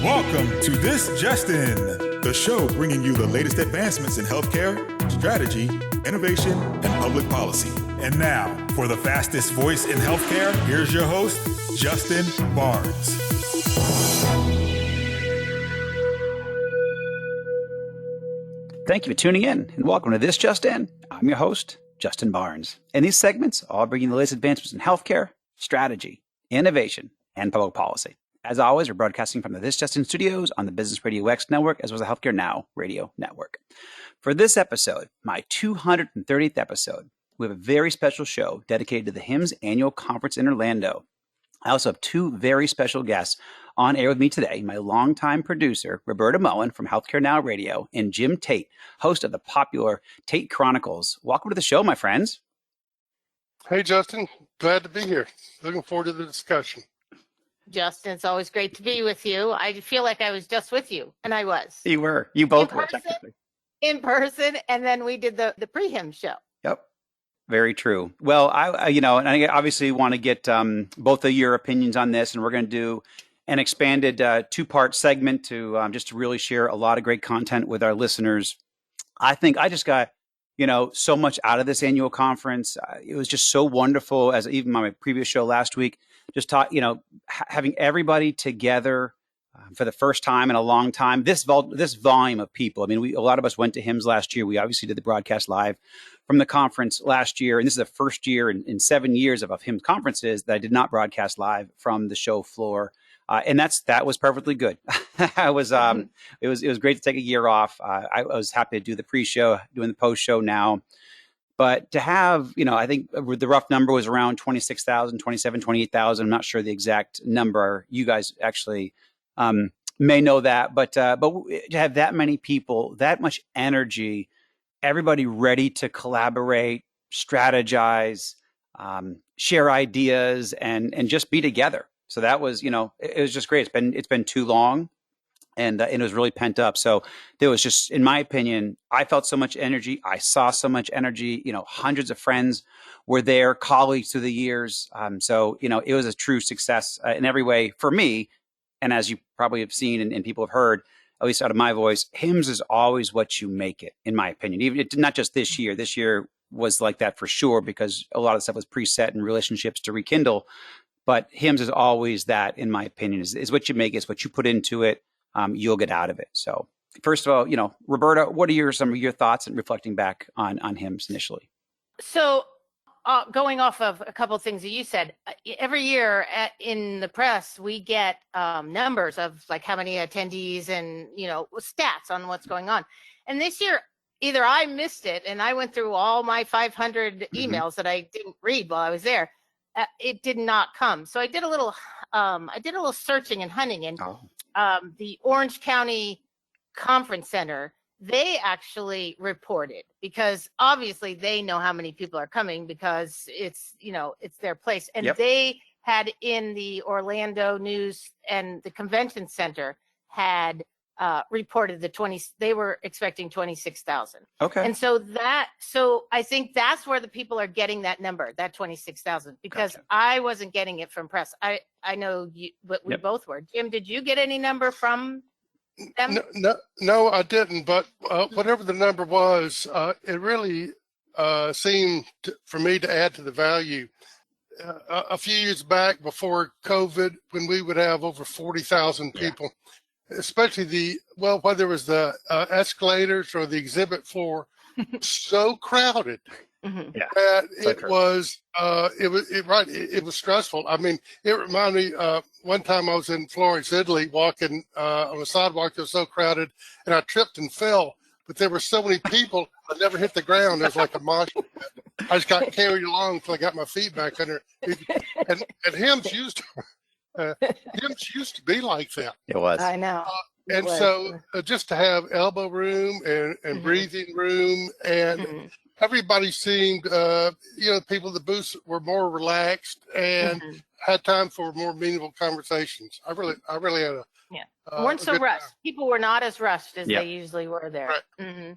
Welcome to This Just In, the show bringing you the latest advancements in healthcare, strategy, innovation, and public policy. And now, for the fastest voice in healthcare, here's your host, Justin Barnes. Thank you for tuning in, and welcome to This Just In. I'm your host, Justin Barnes. In these segments, I'll bring you the latest advancements in healthcare, strategy, innovation, and public policy. As always, we're broadcasting from the This Just In studios on the Business Radio X network, as well as the Healthcare Now radio network. For this episode, my 230th episode, we have a very special show dedicated to the HIMSS annual conference in Orlando. I also have two very special guests on air with me today, my longtime producer, Roberta Mullin from Healthcare Now Radio, and Jim Tate, host of the popular Tate Chronicles. Welcome to the show, my friends. Hey, Justin. Glad to be here. Looking forward to the discussion. Justin, it's always great to be with you. I feel like I was just with you, and I was. You were. You both were, technically. In person, and then we did the pre-HIMSS show. Yep. Very true. Well, and I obviously want to get both of your opinions on this, and we're going to do an expanded two-part segment to just to really share a lot of great content with our listeners. I think I just got, so much out of this annual conference. It was just so wonderful, as even my previous show last week, just having everybody together for the first time in a long time. This volume of people. I mean, a lot of us went to HIMSS last year. We obviously did the broadcast live from the conference last year, and this is the first year in 7 years of HIMSS conferences that I did not broadcast live from the show floor. And that was perfectly good. It was great to take a year off. I was happy to do the pre-show, doing the post-show now. But to have, I think the rough number was around 26,000, 27, 28,000. I'm not sure the exact number. You guys actually may know that. But to have that many people, that much energy, everybody ready to collaborate, strategize, share ideas, and just be together. So that was, it was just great. It's been too long, and it was really pent up. So there was just, in my opinion, I felt so much energy. I saw so much energy. Hundreds of friends were there, colleagues through the years. So it was a true success in every way for me. And as you probably have seen and people have heard, at least out of my voice, HIMSS is always what you make it, in my opinion. Even not just this year. This year was like that for sure, because a lot of stuff was preset and relationships to rekindle. But HIMSS is always that, in my opinion, is what you make, is what you put into it, you'll get out of it. So first of all, Roberta, what are some of your thoughts and reflecting back on HIMSS initially? So going off of a couple of things that you said, every year in the press, we get numbers of like how many attendees and, stats on what's going on. And this year, either I missed it and I went through all my 500 emails that I didn't read while I was there. It did not come. So I did a little searching and hunting, and the Orange County Conference Center, they actually reported, because obviously they know how many people are coming because it's their place. And they had, in the Orlando News and the Convention Center, had reported they were expecting 26,000. Okay. And so I think that's where the people are getting that number, that 26,000, because gotcha. I wasn't getting it from press. I know you, but we both were. Jim, did you get any number from them? No, I didn't. But whatever the number was, it really seemed for me to add to the value. A few years back, before COVID, when we would have over 40,000 people, especially whether it was the escalators or the exhibit floor, so crowded that it was stressful. I mean, it reminded me, one time I was in Florence, Italy, walking on the sidewalk that was so crowded, and I tripped and fell, but there were so many people, I never hit the ground. It was like a mosh pit. I just got carried along until I got my feet back under. And HIMSS used to be like that. It was. I know. And so just to have elbow room and breathing room, and everybody seemed, people at the booths were more relaxed and had time for more meaningful conversations. I really had weren't so rushed. People were not as rushed as they usually were there. Right.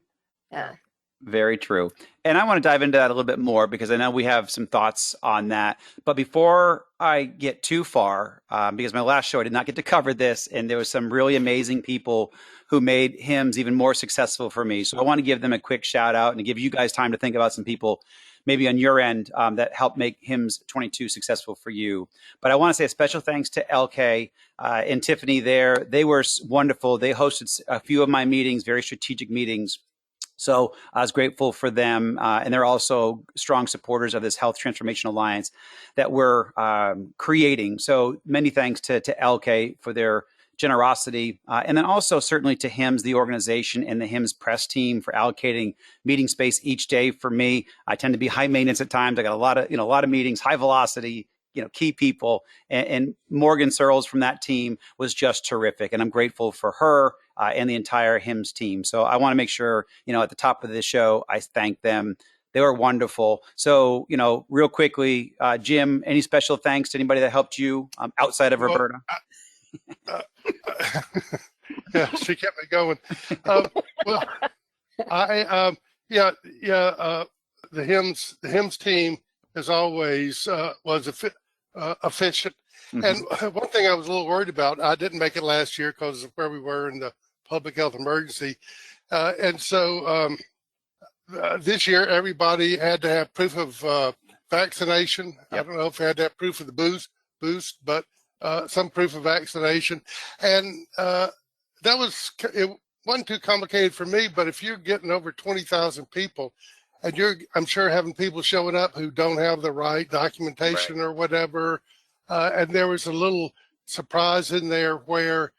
Yeah. Very true. And I want to dive into that a little bit more because I know we have some thoughts on that. But before I get too far, because my last show I did not get to cover this, and there was some really amazing people who made HIMSS even more successful for me. So I want to give them a quick shout out and give you guys time to think about some people maybe on your end that helped make HIMSS22 successful for you. But I want to say a special thanks to LK and Tiffany there. They were wonderful. They hosted a few of my meetings, very strategic meetings. So I was grateful for them. And they're also strong supporters of this Health Transformation Alliance that we're creating. So many thanks to LK for their generosity. And then also certainly to HIMSS, the organization, and the HIMSS press team for allocating meeting space each day for me. I tend to be high maintenance at times. I got a lot of meetings, high velocity, key people, and Morgan Searles from that team was just terrific. And I'm grateful for her and the entire HIMSS team. So I want to make sure, at the top of the show, I thank them. They were wonderful. So, real quickly, Jim, any special thanks to anybody that helped you outside of Roberta? Yeah, she kept me going. Well, the HIMSS team, as always, was efficient. Mm-hmm. And one thing I was a little worried about, I didn't make it last year because of where we were in the public health emergency. And so this year, everybody had to have proof of vaccination. Yep. I don't know if they had to have proof of the boost, but some proof of vaccination. And it wasn't too complicated for me, but if you're getting over 20,000 people, and I'm sure having people showing up who don't have the right documentation or whatever. And there was a little surprise in there where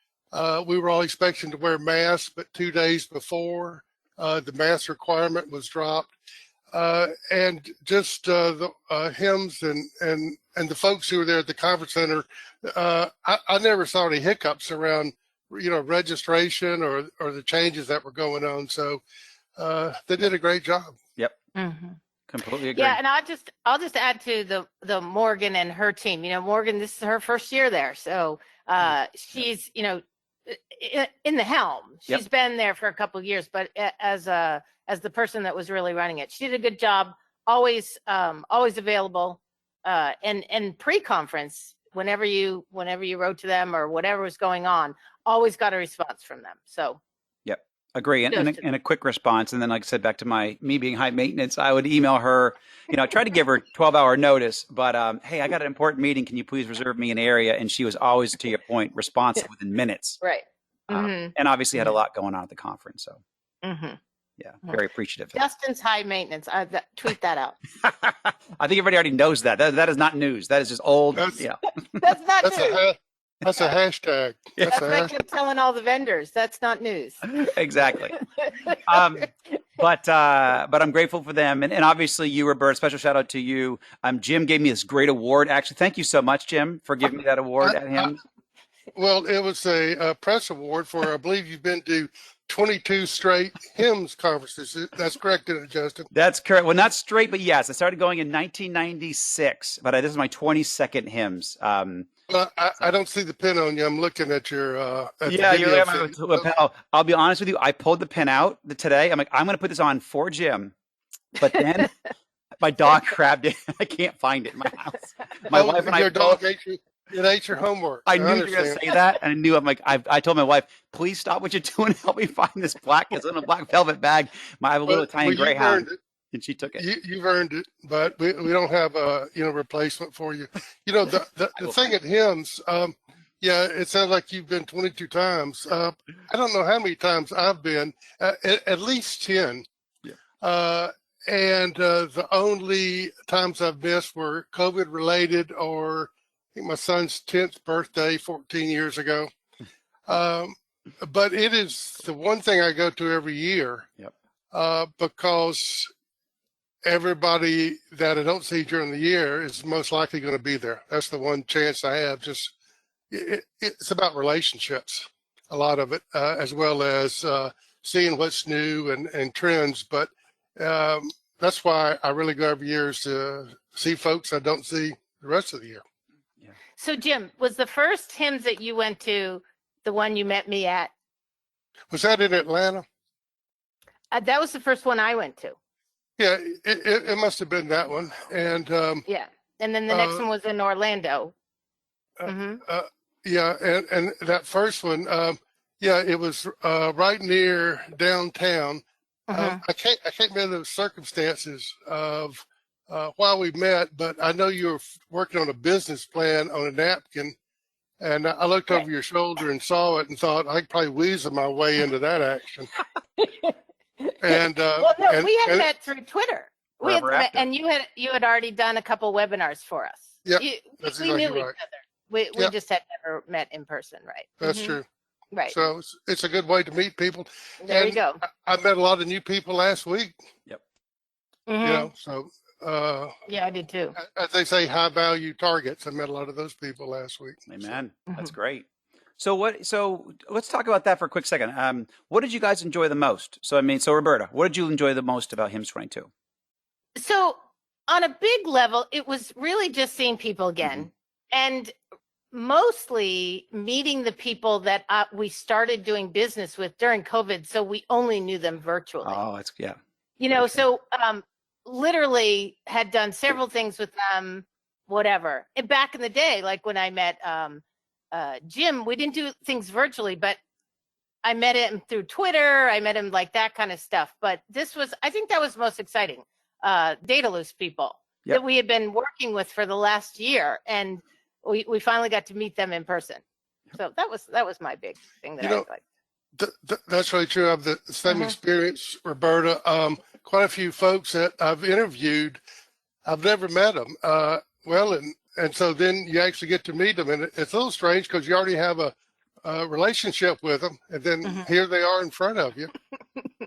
we were all expecting to wear masks, but 2 days before the mask requirement was dropped. And just the HIMSS and the folks who were there at the conference center, I never saw any hiccups around, registration or the changes that were going on. So they did a great job. Yep. Mm-hmm. Completely agree. Yeah, and I'll just add to the Morgan and her team. Morgan, this is her first year there, so she's in the helm. She's been there for a couple of years, but as the person that was really running it, she did a good job. Always available, and pre-conference whenever you wrote to them or whatever was going on, always got a response from them. So. Agree. And a quick response. And then, like I said, back to me being high maintenance, I would email her, try to give her 12-hour notice, but hey, I got an important meeting. Can you please reserve me an area? And she was always, to your point, responsive within minutes. Right. Mm-hmm. And obviously had a lot going on at the conference. So very appreciative. Justin's high maintenance. Tweet that out. I think everybody already knows that. That is not news. That is just old. That's not news. That's a hashtag. That's what I kept telling all the vendors. That's not news. Exactly. But I'm grateful for them. And obviously you, Roberta, special shout out to you. Jim gave me this great award. Actually, thank you so much, Jim, for giving me that award at HIMSS. Well, it was a press award for, I believe you've been to 22 straight HIMSS conferences. That's correct, isn't it, Justin? That's correct. Well, not straight, but yes. I started going in 1996, but this is my 22nd HIMSS. Well, I don't see the pin on you. I'm looking at your you're right. I'll be honest with you. I pulled the pin out today. I'm like, I'm going to put this on for Jim, but then my dog grabbed it. I can't find it in my house. My wife and your dog ate your homework. I knew you were going to say that, and I knew. I'm like, I told my wife, please stop what you're doing. Help me find this black. It's in a black velvet bag. I have a little Italian greyhound. And she took it. You've earned it, but we don't have a replacement for you. The thing at HIMSS, it sounds like you've been 22 times. I don't know how many times I've been, at least 10. Yeah. And the only times I've missed were COVID related, or I think my son's 10th birthday 14 years ago. But it is the one thing I go to every year. Yep. Because everybody that I don't see during the year is most likely going to be there. That's the one chance I have. Just it's about relationships, a lot of it, as well as seeing what's new and trends. But that's why I really go every year, is to see folks I don't see the rest of the year. Yeah. So Jim, was the first HIMSS that you went to the one you met me at? Was that in Atlanta? That was the first one I went to. Yeah, it must have been that one. And Yeah. And then the next one was in Orlando. uh, uh, yeah, and that first one, yeah, it was right near downtown. I can't remember the circumstances of why we met, but I know you were working on a business plan on a napkin, and I looked over your shoulder and saw it and thought I could probably weasel my way into that action. And well, no, and, we had and met through Twitter. We had met, and you had already done a couple webinars for us. Yeah, we that's knew exactly each right. other. We just had never met in person, right? That's true. Right. So it's a good way to meet people. There you go. I met a lot of new people last week. Yep. You know, so yeah, I did too. as they say, high value targets. I met a lot of those people last week. Amen. That's great. So let's talk about that for a quick second. What did you guys enjoy the most? So Roberta, what did you enjoy the most about HIMSS22? So on a big level, it was really just seeing people again, and mostly meeting the people that we started doing business with during COVID. So we only knew them virtually. Oh, it's You know, so literally had done several things with them, whatever. And back in the day, like when I met Jim, we didn't do things virtually, but I met him through Twitter. I met him like that kind of stuff. But I think that was most exciting. Data loose people that we had been working with for the last year. And we finally got to meet them in person. So that was my big thing that I liked. That's really true. I have the same experience, Roberta. Quite a few folks that I've interviewed, I've never met them. And so then you actually get to meet them, and it's a little strange because you already have a relationship with them, and then here they are in front of you,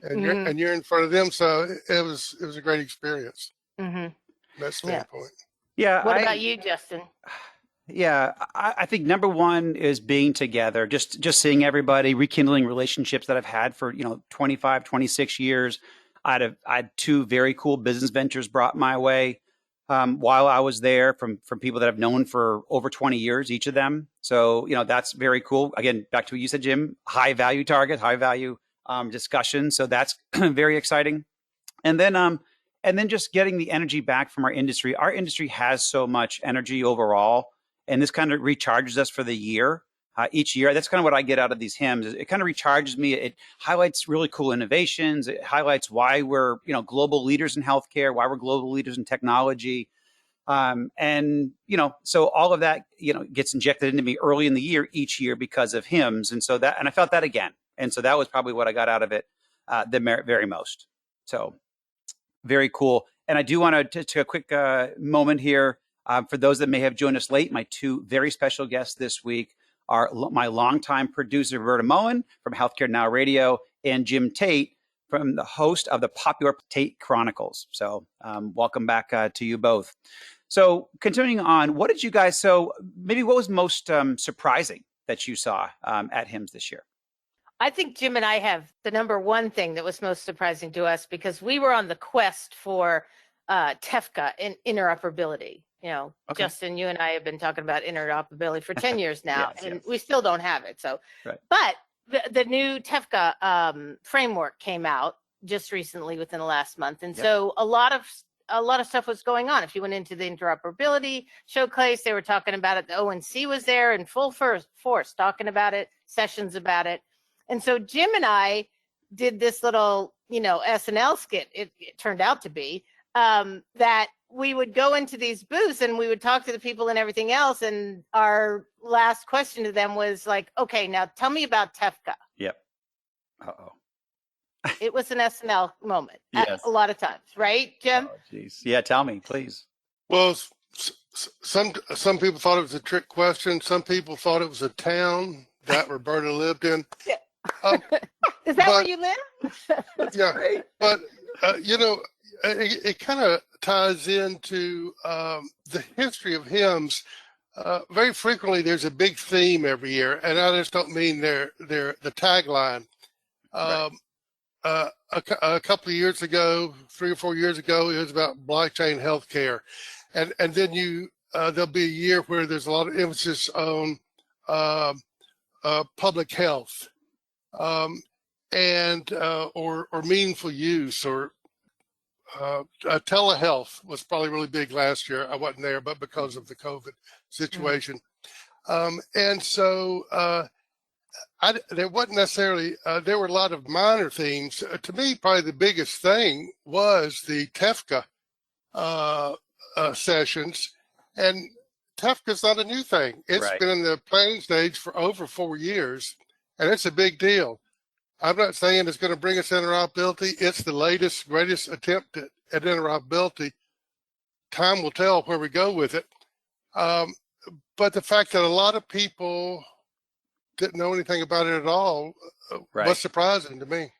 and you're in front of them. So it was a great experience. From that standpoint. Yeah. What about you, Justin? Yeah, I think number one is being together, just seeing everybody, rekindling relationships that I've had for 25, 26 years. I had two very cool business ventures brought my way while I was there from people that I've known for over 20 years, each of them. So that's very cool. Again, back to what you said, Jim. High value target, high value discussion. So that's very exciting. And then just getting the energy back from our industry. Our industry has so much energy overall. And this kind of recharges us for the year, each year. That's kind of what I get out of these HIMSS. It kind of recharges me. It highlights really cool innovations. It highlights why we're, global leaders in healthcare, why we're global leaders in technology. So all of that, gets injected into me early in the year, each year because of HIMSS. And I felt that again. And so that was probably what I got out of it the very most. So very cool. And I do want to take a quick moment here. For those that may have joined us late, my two very special guests this week are my longtime producer, Roberta Mullin from Healthcare Now Radio, and Jim Tate, from the host of the popular Tate Chronicles. So welcome back to you both. So continuing on, what was most surprising that you saw at HIMSS this year? I think Jim and I have the number one thing that was most surprising to us, because we were on the quest for TEFCA and interoperability. Justin, you and I have been talking about interoperability for 10 years now, and we still don't have it. So, but the new TEFCA framework came out just recently within the last month. And so a lot of stuff was going on. If you went into the interoperability showcase, they were talking about it. The ONC was there in full force talking about it, sessions about it. And so Jim and I did this little, SNL skit, it turned out to be, that we would go into these booths and we would talk to the people and everything else. And our last question to them was like, okay, now tell me about TEFCA. Yep. Uh-oh. It was an SNL moment Yes. a lot of times, right, Jim? Oh, geez. Yeah, tell me, please. Well, some people thought it was a trick question. Some people thought it was a town that Roberta lived in. Is that where you live? Yeah, great. But it kind of ties into the history of HIMSS. Very frequently, there's a big theme every year, and I just don't mean the tagline. A couple of years ago, 3 or 4 years ago, it was about blockchain healthcare, and then there'll be a year where there's a lot of emphasis on public health. and or meaningful use, or telehealth was probably really big last year. I wasn't there, but because of the COVID situation. And so there wasn't necessarily, there were a lot of minor themes. To me, probably the biggest thing was the TEFCA sessions. And TEFCA's not a new thing. It's been in the planning stage for over 4 years, and it's a big deal. I'm not saying it's going to bring us interoperability. It's the latest, greatest attempt at interoperability. Time will tell where we go with it. But the fact that a lot of people didn't know anything about it at all was surprising to me.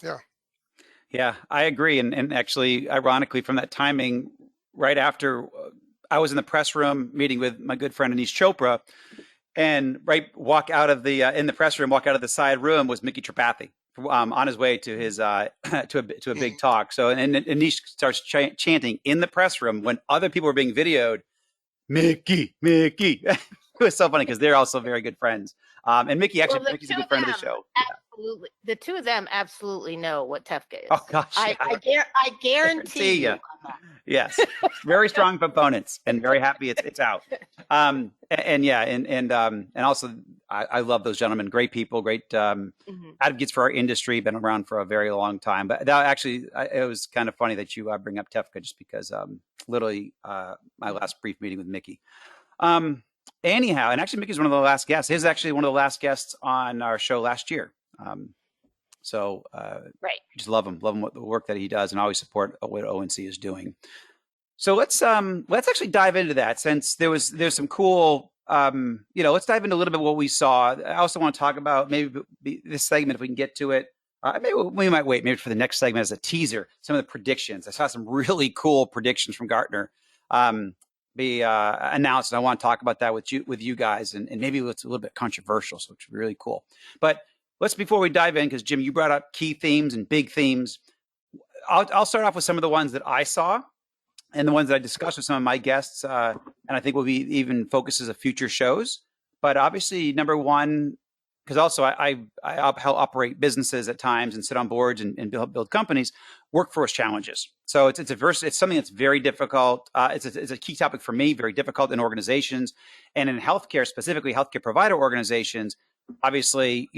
Yeah. Yeah, I agree. And actually, ironically, from that timing, right after I was in the press room meeting with my good friend Anish Chopra, and walk out of the in the press room, walk out of the side room was Mickey Tripathi on his way to his to a big talk. So and Anish starts chanting in the press room when other people were being videoed, Mickey. It was so funny because they're also very good friends. And Mickey, actually, Mickey's a good friend of the show. Absolutely. The two of them absolutely know what TEFCA is. Oh, gosh. I guarantee you. Yes. Very strong proponents and very happy it's out. And also I love those gentlemen. Great people, great advocates for our industry, been around for a very long time. But that actually, it was kind of funny that you bring up TEFCA just because literally my last brief meeting with Mickey. Anyhow, and actually Mickey's one of the last guests. He's actually one of the last guests on our show last year. Just love him what the work that he does, and always support what ONC is doing. So let's actually dive into that, since there's some cool, let's dive into a little bit what we saw. I also want to talk about maybe this segment, if we can get to it. Maybe we might wait maybe for the next segment as a teaser, some of the predictions. I saw some really cool predictions from Gartner be announced, and I want to talk about that with you guys, and maybe it's a little bit controversial, so it's really cool. But before we dive in, because Jim, you brought up key themes and big themes. I'll start off with some of the ones that I saw and the ones that I discussed with some of my guests, and I think will be even focuses of future shows. But obviously, number one, because also I help operate businesses at times and sit on boards and build companies, workforce challenges. So it's something that's very difficult. It's a key topic for me, very difficult in organizations, and in healthcare, specifically healthcare provider organizations. Obviously,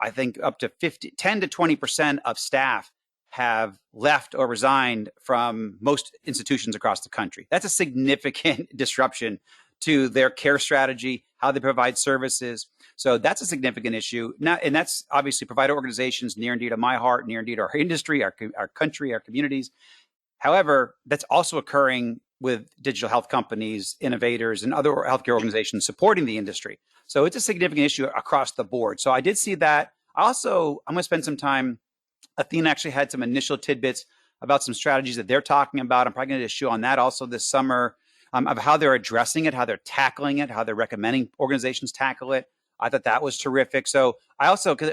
I think up to 10 to 20% of staff have left or resigned from most institutions across the country. That's a significant disruption to their care strategy, how they provide services. So that's a significant issue. And that's obviously provider organizations near and dear to my heart, near and dear to our industry, our country, our communities. However, that's also occurring with digital health companies, innovators, and other healthcare organizations supporting the industry. So it's a significant issue across the board. So I did see that. I'm going to spend some time. Athena actually had some initial tidbits about some strategies that they're talking about. I'm probably going to do a show on that also this summer, of how they're addressing it, how they're tackling it, how they're recommending organizations tackle it. I thought that was terrific. So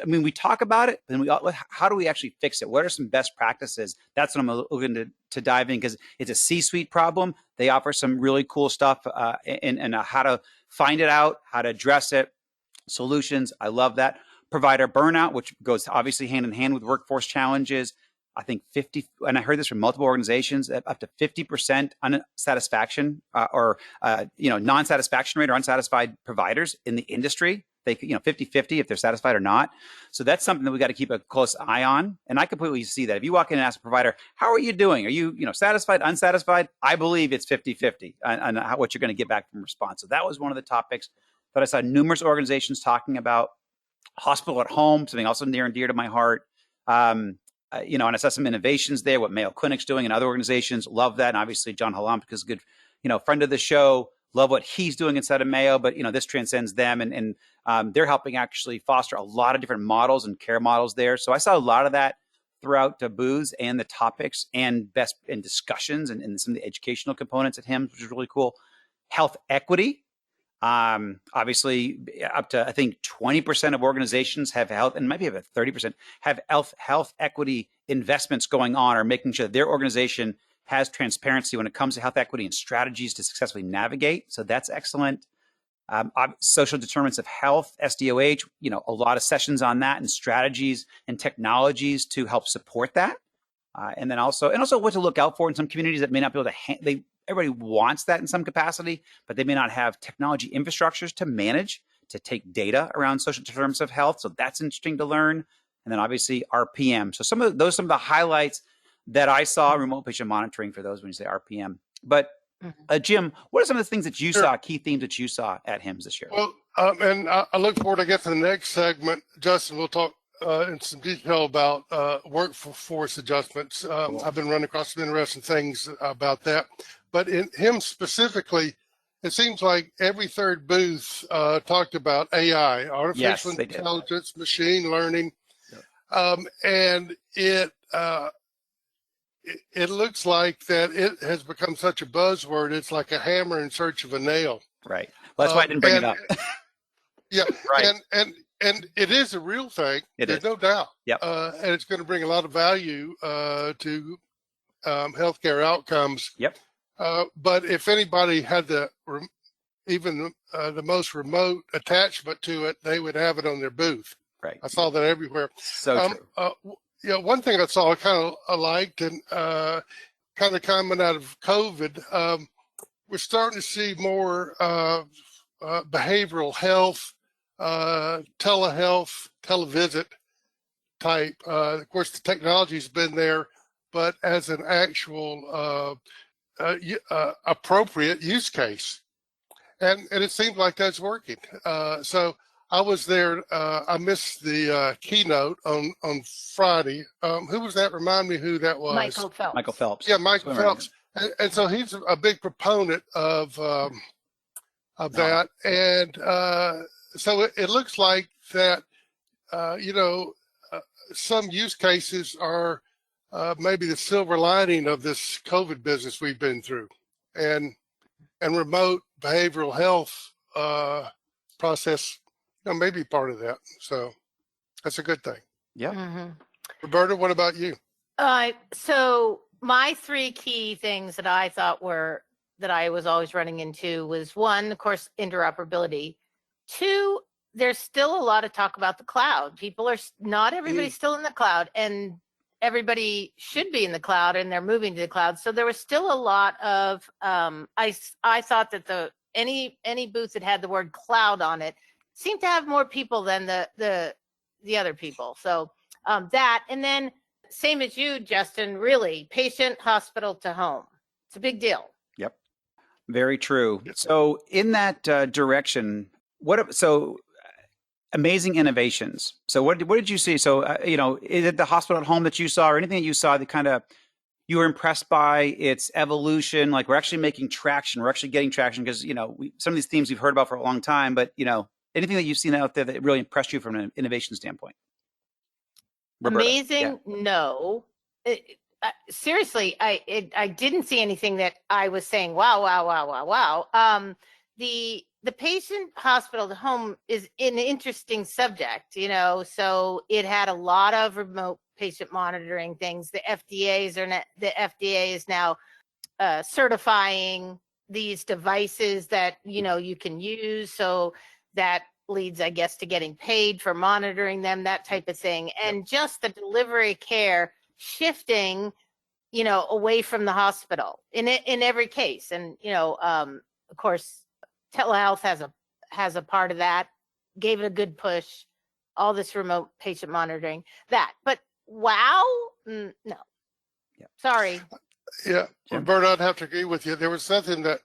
we talk about it, and how do we actually fix it? What are some best practices? That's what I'm looking to dive in, because it's a C-suite problem. They offer some really cool stuff and how to find it out, how to address it, solutions. I love that. Provider burnout, which goes obviously hand in hand with workforce challenges. I think 50, and I heard this from multiple organizations, up to 50% unsatisfaction or non-satisfaction rate or unsatisfied providers in the industry. They, 50-50 if they're satisfied or not. So that's something that we got to keep a close eye on. And I completely see that. If you walk in and ask a provider, how are you doing? Are you, satisfied, unsatisfied? I believe it's 50-50 on what you're going to get back from response. So that was one of the topics that I saw numerous organizations talking about. Hospital at home, something also near and dear to my heart. And I saw some innovations there, what Mayo Clinic's doing and other organizations. Love that. And obviously John Halamka is a good, friend of the show. Love what he's doing inside of Mayo, but this transcends them, and they're helping actually foster a lot of different models and care models there. So I saw a lot of that throughout the booths and the topics and discussions and some of the educational components at HIMSS, which is really cool. Health equity. Obviously up to, I think 20% of organizations have health, and maybe about 30% have health equity investments going on, or making sure that their organization has transparency when it comes to health equity and strategies to successfully navigate. So that's excellent. Social determinants of health, SDOH, a lot of sessions on that and strategies and technologies to help support that. And also what to look out for in some communities that may not be able to, everybody wants that in some capacity, but they may not have technology infrastructures to manage, to take data around social determinants of health. So that's interesting to learn. And then obviously RPM. So some of the highlights that I saw, remote patient monitoring for those when you say RPM. But Jim, what are some of the things that you saw, key themes that you saw at HIMSS this year? Well, and I look forward, I guess, to the next segment. Justin, we'll talk in some detail about workforce adjustments. Cool. I've been running across some interesting things about that. But in HIMSS specifically, it seems like every third booth talked about AI, artificial intelligence, machine learning. And it looks like that it has become such a buzzword. It's like a hammer in search of a nail. Right. Well, that's why I didn't bring it up. Yeah. Right. And it is a real thing. There's no doubt. Yep. And it's going to bring a lot of value to healthcare outcomes. Yep. But if anybody had even the most remote attachment to it, they would have it on their booth. Right. I saw that everywhere. So true. One thing I saw I kind of liked, and kind of coming out of COVID, we're starting to see more behavioral health, telehealth, televisit type. Of course, the technology's been there, but as an actual appropriate use case. And it seems like that's working. So I was there. I missed the keynote on Friday. Who was that? Remind me who that was. Michael Phelps. Michael Phelps. Yeah, Michael Phelps. And so he's a big proponent of that. And so it looks like that, some use cases are maybe the silver lining of this COVID business we've been through. And remote behavioral health process maybe part of that. So that's a good thing. Yeah. Mm-hmm. Roberta, what about you? So my three key things that I thought that I was always running into was, one, of course, interoperability. Two, there's still a lot of talk about the cloud. Not everybody's still in the cloud, and everybody should be in the cloud, and they're moving to the cloud. So there was still a lot of, I thought that any booth that had the word cloud on it seemed to have more people than the other people. So that, and then same as you, Justin, really, patient, hospital to home. It's a big deal. Yep. Very true. So in that direction, amazing innovations. So what did you see? So, is it the hospital at home that you saw, or anything that you saw that you were impressed by its evolution? Like, we're actually making traction. We're actually getting traction because, some of these themes we've heard about for a long time, but, anything that you've seen out there that really impressed you from an innovation standpoint? Roberta. Amazing. Yeah. No, seriously, I didn't see anything that I was saying, wow. The patient hospital to home is an interesting subject, so it had a lot of remote patient monitoring things. The FDA is now certifying these devices that, you can use. So that leads, I guess, to getting paid for monitoring them, that type of thing. And just the delivery care shifting, away from the hospital in every case. And, of course, telehealth has a part of that, gave it a good push, all this remote patient monitoring, but wow, no. Yeah. Sorry. Yeah, Roberta, I'd have to agree with you. There was nothing that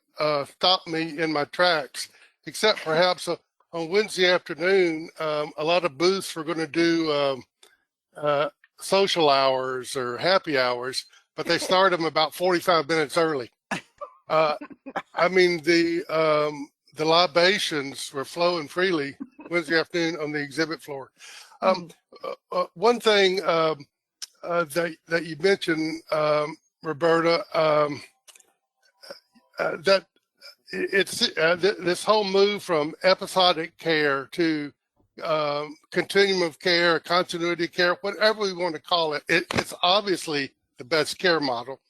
stopped me in my tracks, except perhaps on Wednesday afternoon, a lot of booths were going to do social hours or happy hours, but they started them about 45 minutes early. I mean, the libations were flowing freely Wednesday afternoon on the exhibit floor. One thing that you mentioned, Roberta, that it's this whole move from episodic care to continuum of care, continuity of care, whatever we want to call it. It's obviously the best care model,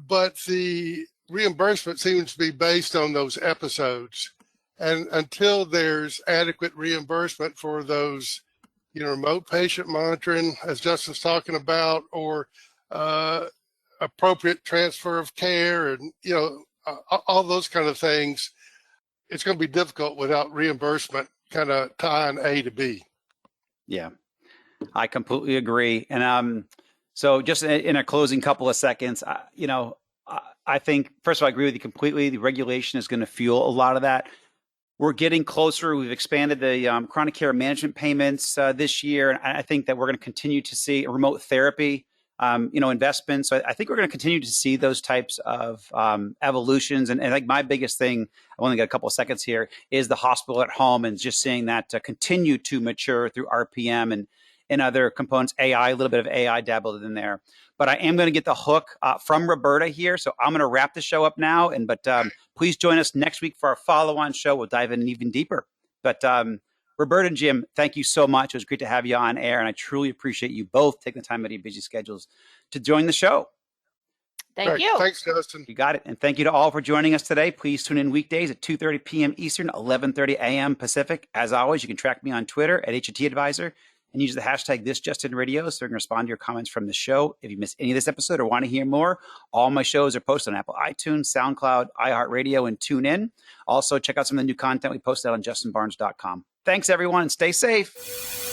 but the reimbursement seems to be based on those episodes. And until there's adequate reimbursement for those, remote patient monitoring, as Justin's talking about, or appropriate transfer of care and, all those kind of things, it's going to be difficult without reimbursement kind of tying A to B. Yeah, I completely agree. And so just in a closing couple of seconds, I think, first of all, I agree with you completely. The regulation is going to fuel a lot of that. We're getting closer. We've expanded the chronic care management payments this year. And I think that we're going to continue to see remote therapy, investments. So I think we're going to continue to see those types of evolutions. And I think my biggest thing, I only got a couple of seconds here, is the hospital at home and just seeing that continue to mature through RPM and other components, AI, a little bit of AI dabbled in there. But I am going to get the hook from Roberta here. So I'm going to wrap the show up now. But please join us next week for our follow-on show. We'll dive in even deeper. But Roberta and Jim, thank you so much. It was great to have you on air. And I truly appreciate you both taking the time out of your busy schedules to join the show. Thank you. Thanks, Justin. You got it. And thank you to all for joining us today. Please tune in weekdays at 2:30 p.m. Eastern, 11:30 a.m. Pacific. As always, you can track me on Twitter at HIT Advisor and use the hashtag ThisJustinRadio so we can respond to your comments from the show. If you missed any of this episode or want to hear more, all my shows are posted on Apple iTunes, SoundCloud, iHeartRadio, and TuneIn. Also, check out some of the new content we posted on justinbarnes.com. Thanks, everyone, and stay safe.